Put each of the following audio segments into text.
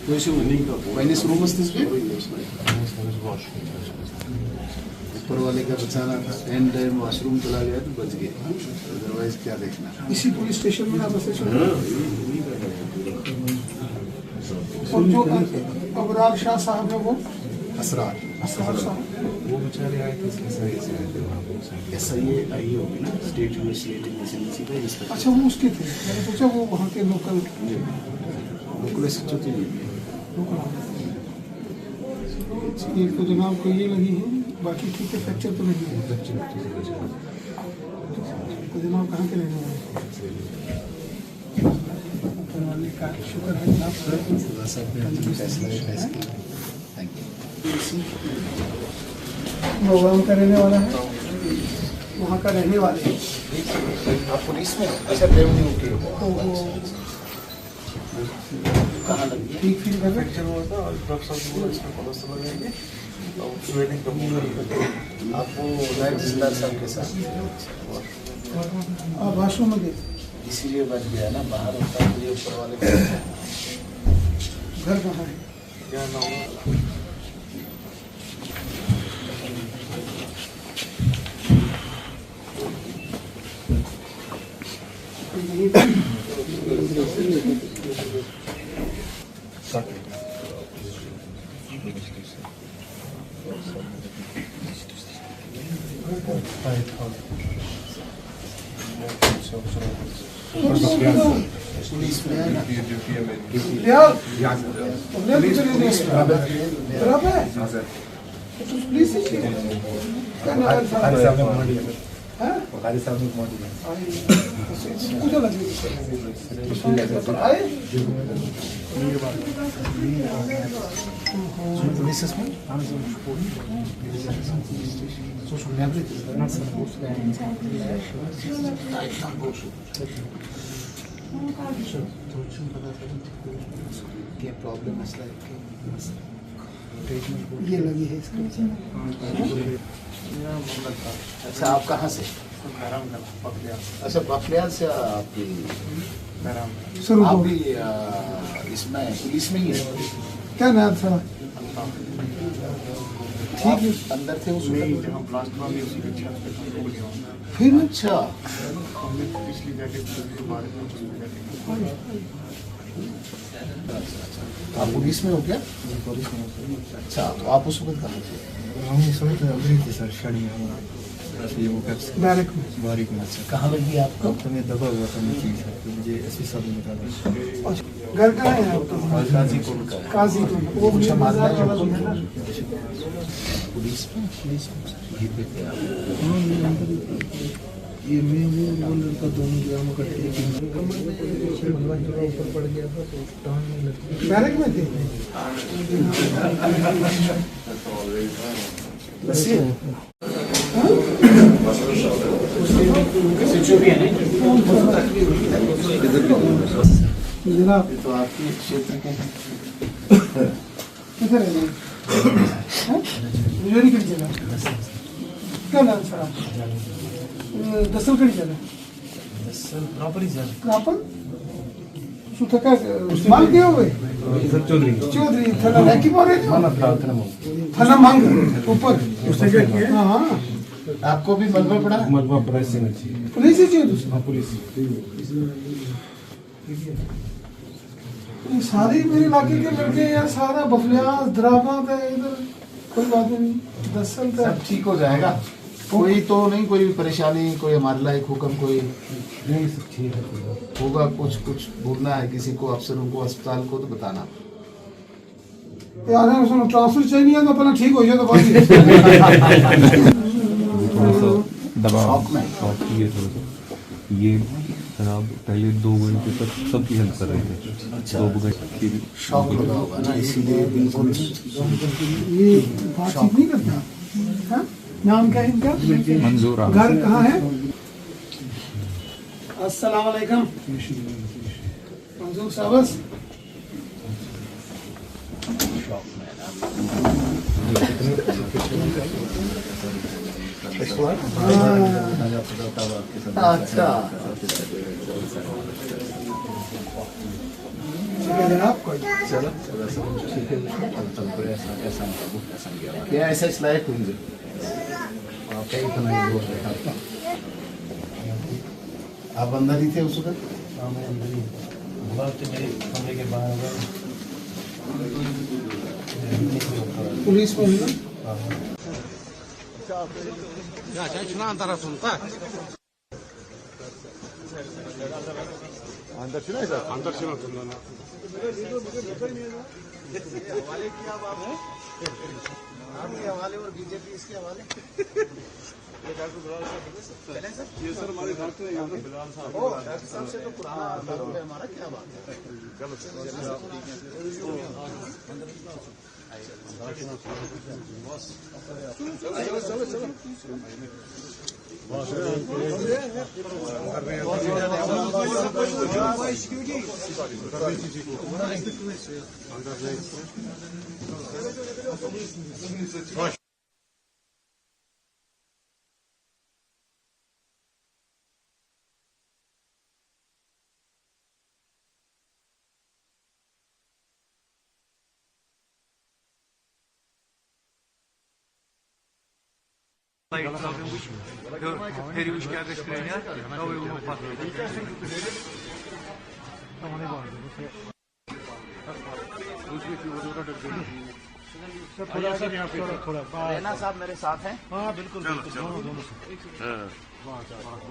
तो issue finance room ऊपर वाले का बचाना था, एंड टाइम वॉशरूम चला गया तो बच गए, अदरवाइज क्या देखना। इसी पुलिस स्टेशन में बस और जो अबरार शाह साहब है वो असरार साहब वो बेचारे आए थे, ऐसा ये आई होगी ना स्टेट इन्वेस्टिगेटिंग एजेंसी का इंस्पेक्टर। अच्छा वो उसके थे, मैंने सोचा वो वहाँ के लोकल SHO थे। एक तो जनाब को ये लगी है, बाकी ठीक है, फ्रैक्चर तो नहीं है। तो जनाब कहाँ के रहने वाले का शुक्र है जनाब, भगवान का रहने वाला है, वहाँ का रहने वाले हैं। आप पुलिस में अच्छा रेवेन्यू के कहाँ लगी? ठीक फील कर रहे हैं? आपको नायब तहसीलदार साहब के साथ आप वाशरूम में गए, इसीलिए बच गया ना, बाहर होता तो ये ऊपर वाले घर कहाँ है? पुलिस में है ना, पुलिस प्रॉब्लम ये लगी है इसके। अच्छा आप कहाँ से? अच्छा बखलियाल से आप भी इसमें पुलिस में ही है? क्या नाम था? ठीक है, अंदर थे उसमें फिर। अच्छा आप पुलिस में हो क्या? अच्छा तो आप उस वक्त कहाँ थे? हम इस वक्त अभी थे सर, शड़ी में ये वो डायरेक्ट में बारीक में। अच्छा कहाँ लगी आपको? तो मैं दबा हुआ था नीचे सर, तो मुझे SP साहब ने बताया। घर कहाँ है आपका? काजीपुर का है। काजीपुर, वो कुछ हमारे बाजार वाला भी है ना? पुलिस में ये पे थे आप? ये मैं वो लड़का दोनों ग्राम का ऊपर पड़ गया था तो टांग में लग बैरक में थे। जनाब तो आपके क्षेत्र के हैं? किधर है? मुझे की जगह क्या नाम सर आप? दसल कड़ी जगह प्रॉपर सुथा का इस्तेमाल किया हुए चौधरी थाना रैकी पर है थाना मांग ऊपर उससे क्या किया? हाँ आपको भी मलबा पड़ा? मलबा पुलिस से पुलिस ही चाहिए दूसरा। पुलिस ये सारे मेरे इलाके के लड़के यार, सारा बफलियास दराबाद है इधर, कोई बात नहीं, दसल का सब ठीक हो जाएगा, कोई तो नहीं, कोई परेशानी, कोई हमारे लायक हुक्म कोई नहीं सब ठीक है। होगा, कुछ बोलना है किसी को, अफसरों को, अस्पताल को तो बताना। यार सुनो, ट्रांसफर चाहिए नहीं है तो अपना ठीक हो जाए तो बात दबाव ये शराब पहले 2 घंटे तक सबकी हेल्प कर रहे थे। अच्छा। 2 घंटे शौक लगा होगा ना, इसीलिए बिल्कुल ये बातचीत नहीं करता। हाँ? नाम क्या है इनका? मंजूर घर कहाँ है? अस्सलाम वालेकुम मंजूर साहब। अच्छा ठीक है जनाब, कोई चलो थोड़ा सा ऐसा क्या ऐसा लायक हुई कई आप अंदर ही थे उस वक्त? मेरे कमरे के बाहर पुलिस में हुई ना? हवाले और बीजेपी इसके हवाले ये सर हमारे डॉक्टर यहाँ पे डॉक्टर साहब से तो पुराना ताल्लुक है हमारा, क्या बात है। रैना साहब मेरे साथ हैं। हाँ बिल्कुल दोनों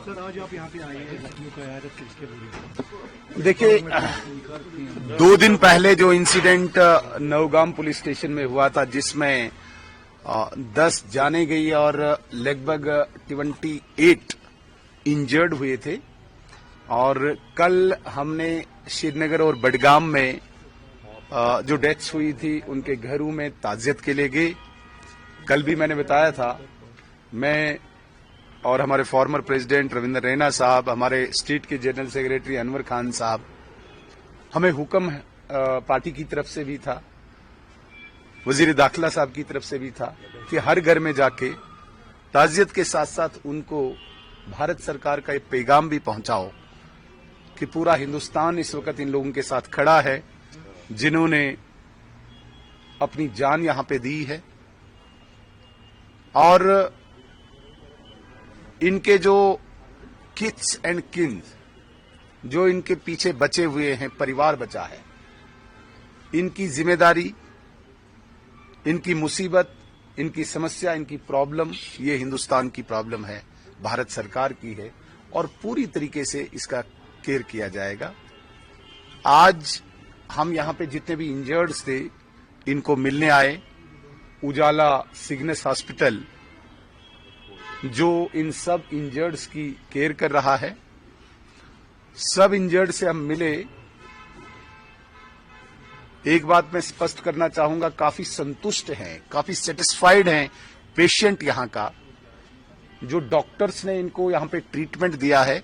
सर आज आप यहाँ पे आए हैं लखनऊ का आया इसके लिए देखिए 2 दिन पहले जो इंसिडेंट नौगाम पुलिस स्टेशन में हुआ था जिसमें 10 जाने गई और लगभग 28 इंजर्ड हुए थे, और कल हमने श्रीनगर और बडगाम में जो डेथ्स हुई थी उनके घरों में ताजियत के लिए गए। कल भी मैंने बताया था, मैं और हमारे फॉर्मर प्रेसिडेंट रविंद्र रैना साहब, हमारे स्टेट के जनरल सेक्रेटरी अनवर खान साहब, हमें हुक्म पार्टी की तरफ से भी था, वजीर दाखिला साहब की तरफ से भी था कि हर घर में जाके ताजियत के साथ साथ उनको भारत सरकार का एक पैगाम भी पहुंचाओ कि पूरा हिंदुस्तान इस वक्त इन लोगों के साथ खड़ा है जिन्होंने अपनी जान यहां पे दी है, और इनके जो किड्स एंड किन्स जो इनके पीछे बचे हुए हैं, परिवार बचा है, इनकी जिम्मेदारी, इनकी मुसीबत, इनकी समस्या, इनकी प्रॉब्लम, ये हिंदुस्तान की प्रॉब्लम है, भारत सरकार की है, और पूरी तरीके से इसका केयर किया जाएगा। आज हम यहां पे जितने भी इंजर्ड्स थे इनको मिलने आए। उजाला सिग्नेस हॉस्पिटल जो इन सब इंजर्ड्स की केयर कर रहा है, सब इंजर्ड से हम मिले। एक बात मैं स्पष्ट करना चाहूंगा, काफी संतुष्ट हैं, काफी सेटिस्फाइड हैं पेशेंट यहां का। जो डॉक्टर्स ने इनको यहां पे ट्रीटमेंट दिया है,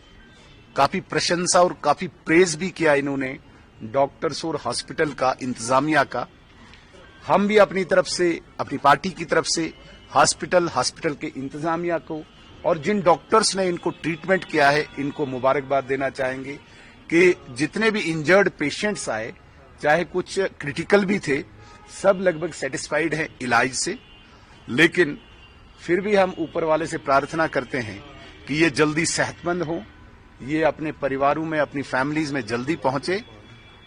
काफी प्रशंसा और काफी प्रेज भी किया इन्होंने डॉक्टर्स और हॉस्पिटल का, इंतजामिया का। हम भी अपनी तरफ से, अपनी पार्टी की तरफ से हॉस्पिटल के इंतजामिया को और जिन डॉक्टर्स ने इनको ट्रीटमेंट किया है इनको मुबारकबाद देना चाहेंगे कि जितने भी इंजर्ड पेशेंट्स आए, चाहे कुछ क्रिटिकल भी थे, सब लगभग सेटिस्फाइड हैं इलाज से। लेकिन फिर भी हम ऊपर वाले से प्रार्थना करते हैं कि ये जल्दी सेहतमंद हो, ये अपने परिवारों में, अपनी फैमिलीज में जल्दी पहुंचे,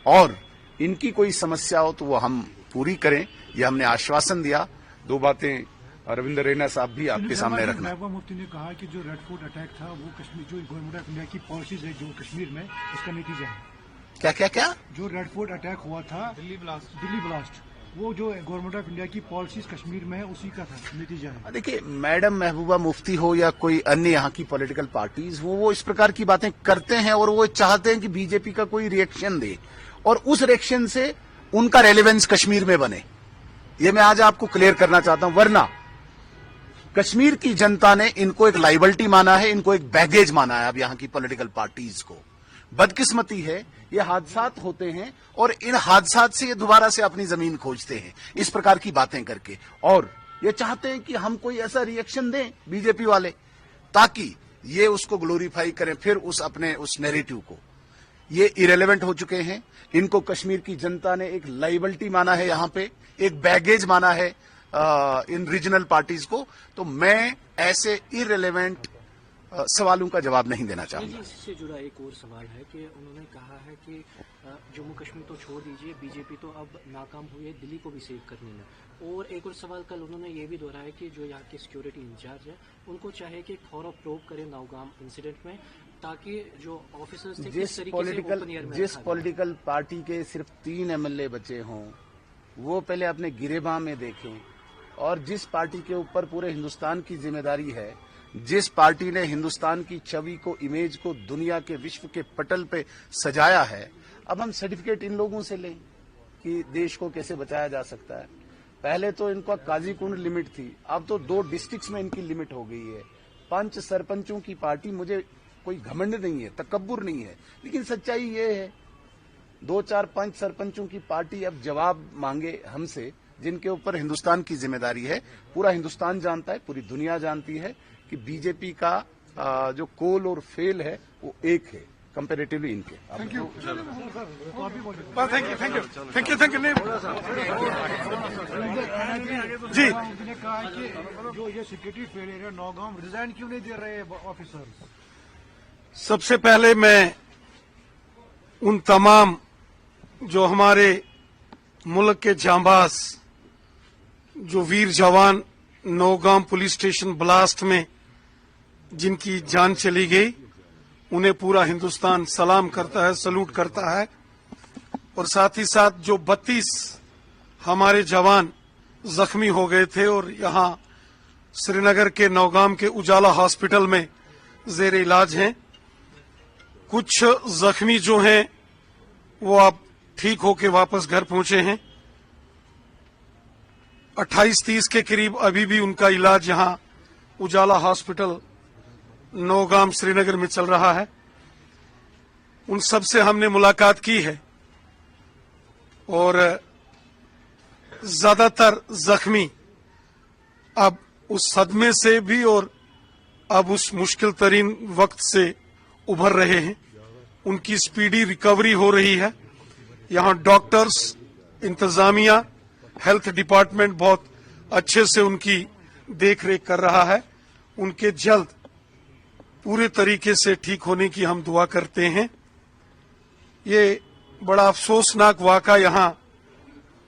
और इनकी कोई समस्या हो तो वो हम पूरी करें, ये हमने आश्वासन दिया। 2 बातें रविंद्र रैना साहब भी आपके सामने रखना। महबूबा मुफ्ती ने कहा कि जो रेड फोर्ट अटैक था वो कश्मीर, जो गवर्नमेंट ऑफ इंडिया की पॉलिसीज है जो कश्मीर में, उसका नतीजा है। क्या क्या क्या? जो रेड फोर्ट अटैक हुआ था, दिल्ली ब्लास्ट, वो जो गवर्नमेंट ऑफ इंडिया की पॉलिसीज कश्मीर में है उसी का था, नतीजा है। देखिए, मैडम महबूबा मुफ्ती हो या कोई अन्य यहाँ की पॉलिटिकल पार्टीज, वो इस प्रकार की बातें करते हैं और वो चाहते हैं कि बीजेपी का कोई रिएक्शन दे और उस रिएक्शन से उनका रेलेवेंस कश्मीर में बने। ये मैं आज आपको क्लियर करना चाहता हूं, वरना कश्मीर की जनता ने इनको एक लाइबिलिटी माना है, इनको एक बैगेज माना है अब यहाँ की पॉलिटिकल पार्टीज को। बदकिस्मती है, ये हादसात होते हैं और इन हादसात से ये दोबारा से अपनी जमीन खोजते हैं इस प्रकार की बातें करके, और ये चाहते हैं कि हम कोई ऐसा रिएक्शन दें बीजेपी वाले ताकि ये उसको ग्लोरीफाई करें फिर उस अपने उस नैरेटिव को। ये इरेलेवेंट हो चुके हैं। इनको कश्मीर की जनता ने एक लाइबिलिटी माना है, यहाँ पे एक बैगेज माना है इन रीजनल पार्टीज को। तो मैं ऐसे इरेलेवेंट सवालों का जवाब नहीं देना चाहूंगा। इससे जुड़ा एक और सवाल है कि उन्होंने कहा है कि जम्मू कश्मीर तो छोड़ दीजिए, बीजेपी तो अब नाकाम हुई है दिल्ली को भी सेव करने में। और एक और सवाल कल उन्होंने ये भी दोहराया कि जो यहाँ के सिक्योरिटी इंचार्ज है उनको चाहे कि थॉरो प्रोब करे नौगाम इंसिडेंट में, ताकि जो ऑफिसर्स थे जिस पॉलिटिकल पार्टी के सिर्फ 3 MLA बचे हों वो पहले अपने गिरेबां में देखें, और जिस पार्टी के ऊपर पूरे हिंदुस्तान की जिम्मेदारी है, जिस पार्टी ने हिंदुस्तान की छवि को, इमेज को दुनिया के, विश्व के पटल पे सजाया है, अब हम सर्टिफिकेट इन लोगों से लें कि देश को कैसे बचाया जा सकता है। पहले तो इनका काजीकुंड लिमिट थी, अब तो 2 डिस्ट्रिक्ट्स में इनकी लिमिट हो गई है। 5 सरपंचों की पार्टी, मुझे कोई घमंड नहीं है, तकब्बुर नहीं है, लेकिन सच्चाई ये है 2, 4, 5 सरपंचों की पार्टी अब जवाब मांगे हमसे, जिनके ऊपर हिंदुस्तान की जिम्मेदारी है। पूरा हिंदुस्तान जानता है, पूरी दुनिया जानती है कि बीजेपी का जो कोल और फेल है वो एक है कंपैरेटिवली इनके। Thank you. जी ने कहा है कि जो ये सिक्योरिटी फेलियर है, नौगाम रिजाइन क्यों नहीं दे रहे ऑफिसर? सबसे पहले मैं उन तमाम जो हमारे मुल्क के जांबाज, जो वीर जवान नौगाम पुलिस स्टेशन ब्लास्ट में जिनकी जान चली गई, उन्हें पूरा हिंदुस्तान सलाम करता है, सलूट करता है। और साथ ही साथ जो 32 हमारे जवान जख्मी हो गए थे और यहाँ श्रीनगर के नौगाम के उजाला हॉस्पिटल में जेर इलाज हैं। कुछ जख्मी जो हैं वो अब ठीक होके वापस घर पहुंचे हैं। 28-30 के करीब अभी भी उनका इलाज यहाँ उजाला हॉस्पिटल नौगाम श्रीनगर में चल रहा है। उन सब से हमने मुलाकात की है और ज्यादातर जख्मी अब उस सदमे से भी और अब उस मुश्किल तरीन वक्त से उभर रहे हैं। उनकी स्पीडी रिकवरी हो रही है। यहाँ डॉक्टर्स, इंतजामिया, हेल्थ डिपार्टमेंट बहुत अच्छे से उनकी देखरेख कर रहा है। उनके जल्द पूरे तरीके से ठीक होने की हम दुआ करते हैं। ये बड़ा अफसोसनाक वाक़ा यहाँ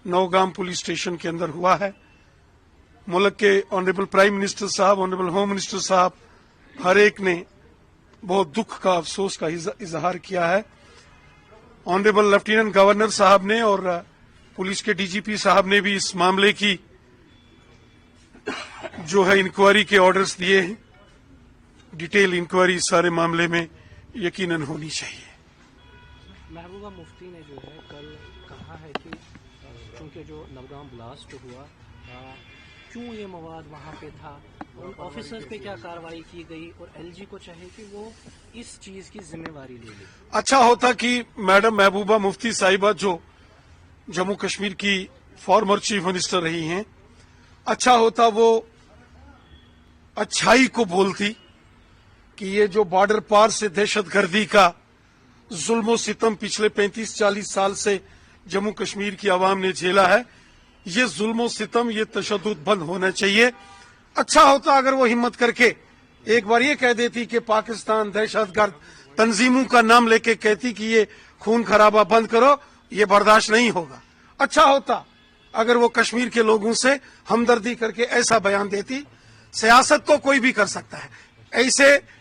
नौगाम पुलिस स्टेशन के अंदर हुआ है। मुल्क के ऑनरेबल प्राइम मिनिस्टर साहब, ऑनरेबल होम मिनिस्टर साहब, हर एक ने बहुत दुख का, अफसोस का इजहार किया है। ऑनरेबल लेफ्टिनेंट गवर्नर साहब ने और पुलिस के डीजीपी साहब ने भी इस मामले की जो है इंक्वायरी के ऑर्डर्स दिए हैं। डिटेल इंक्वायरी सारे मामले में यकीनन होनी चाहिए। महबूबा मुफ्ती ने जो है कल कहा है कि चूंकि जो नौगाम ब्लास्ट हुआ, क्यों ये मवाद वहाँ पे था और ऑफिसर्स पे क्या कार्रवाई की गई, और एलजी को चाहे कि वो इस चीज की जिम्मेवारी ले ले। अच्छा होता कि मैडम महबूबा मुफ्ती साहिबा जो जम्मू कश्मीर की फॉर्मर चीफ मिनिस्टर रही हैं, अच्छा होता वो अच्छाई को बोलती कि ये जो बॉर्डर पार से दहशतगर्दी का जुल्म सितम पिछले 35-40 साल से जम्मू कश्मीर की आवाम ने झेला है, ये जुल्म सितम, ये तशद्दुद बंद होना चाहिए। अच्छा होता अगर वो हिम्मत करके एक बार ये कह देती कि पाकिस्तान दहशतगर्द तंजीमों का नाम लेके कहती कि ये खून खराबा बंद करो, ये बर्दाश्त नहीं होगा। अच्छा होता अगर वो कश्मीर के लोगों से हमदर्दी करके ऐसा बयान देती। सियासत तो कोई भी कर सकता है, ऐसे